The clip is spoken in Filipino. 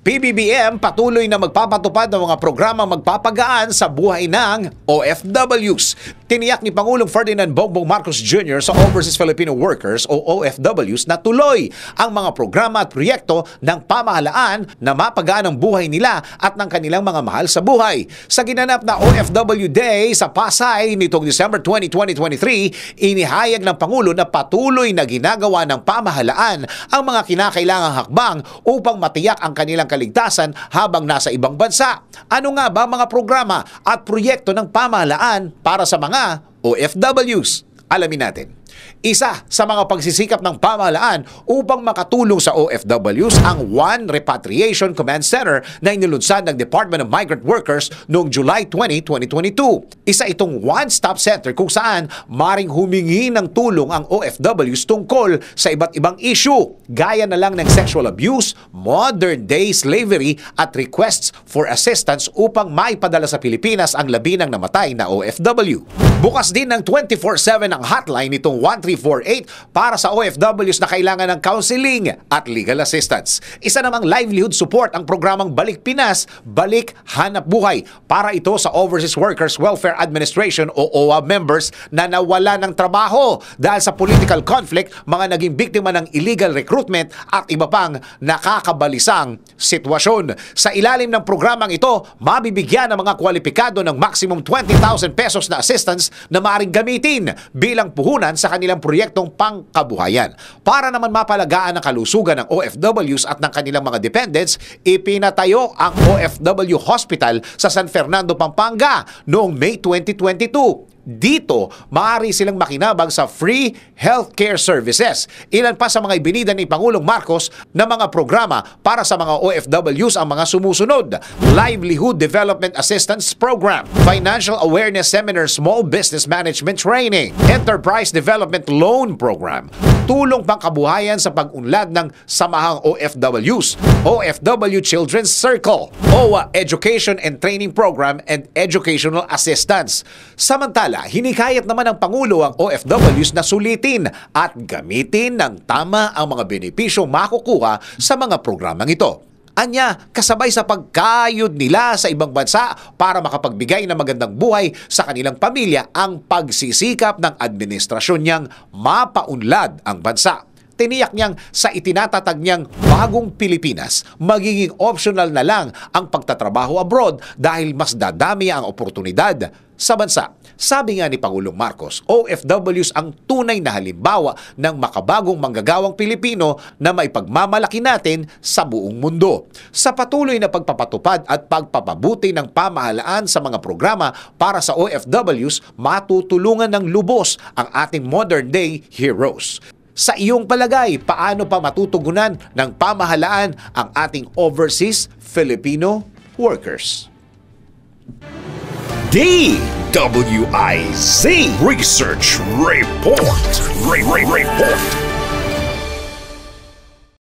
PBBM patuloy na magpapatupad ng mga programang magpapagaan sa buhay ng OFWs. Tiniyak ni Pangulong Ferdinand Bongbong Marcos Jr. sa Overseas Filipino Workers o OFWs na tuloy ang mga programa at proyekto ng pamahalaan na mapagaan ang buhay nila at ng kanilang mga mahal sa buhay. Sa ginanap na OFW Day sa Pasay nitong December 20, 2023, inihayag ng Pangulo na patuloy na ginagawa ng pamahalaan ang mga kinakailangang hakbang upang matiyak ang kanilang kaligtasan habang nasa ibang bansa. Ano nga ba mga programa at proyekto ng pamahalaan para sa mga OFWs? Alamin natin. Isa sa mga pagsisikap ng pamahalaan upang makatulong sa OFWs ang One Repatriation Command Center na inilunsad ng Department of Migrant Workers noong July 20, 2022. Isa itong one-stop center kung saan maring humingi ng tulong ang OFWs tungkol sa iba't ibang issue, gaya na lang ng sexual abuse, modern-day slavery at requests for assistance upang maipadala sa Pilipinas ang labi ng namatay na OFW. Bukas din ng 24/7 ang hotline nitong 1348 para sa OFWs na kailangan ng counseling at legal assistance. Isa namang livelihood support ang programang Balik Pinas, Balik Hanap Buhay para ito sa Overseas Workers Welfare Administration o OWA members na nawala ng trabaho dahil sa political conflict, mga naging biktima ng illegal recruitment at iba pang nakakabalisang sitwasyon. Sa ilalim ng programang ito, mabibigyan ng mga kwalipikado ng maximum 20,000 pesos na assistance na maaaring gamitin bilang puhunan sa kanilang proyektong pangkabuhayan. Para naman mapalagaan ang kalusugan ng OFWs at ng kanilang mga dependents, ipinatayo ang OFW Hospital sa San Fernando, Pampanga noong May 2022. Dito, maaari silang makinabang sa free healthcare services. Ilan pa sa mga ibinida ni Pangulong Marcos na mga programa para sa mga OFWs ang mga sumusunod: Livelihood Development Assistance Program, Financial Awareness Seminar Small Business Management Training, Enterprise Development Loan Program, tulong pangkabuhayan sa pag-unlad ng samahang OFWs, OFW Children's Circle, OWA Education and Training Program, and Educational Assistance. Samantala, hinikayat naman ng Pangulo ang OFWs na sulitin at gamitin ng tama ang mga benepisyong makukuha sa mga programang ito. Anya, kasabay sa pagkayod nila sa ibang bansa para makapagbigay ng magandang buhay sa kanilang pamilya ang pagsisikap ng administrasyon niyang mapaunlad ang bansa. Tiniyak niyang sa itinatatag niyang bagong Pilipinas, magiging optional na lang ang pagtatrabaho abroad dahil mas dadami ang oportunidad sa bansa. Sabi nga ni Pangulong Marcos, OFWs ang tunay na halimbawa ng makabagong manggagawang Pilipino na maipagmamalaki natin sa buong mundo. Sa patuloy na pagpapatupad at pagpapabuti ng pamahalaan sa mga programa para sa OFWs, matutulungan ng lubos ang ating modern-day heroes. Sa iyong palagay, paano pa matutugunan ng pamahalaan ang ating overseas Filipino workers? DWIZ Research Report. Report.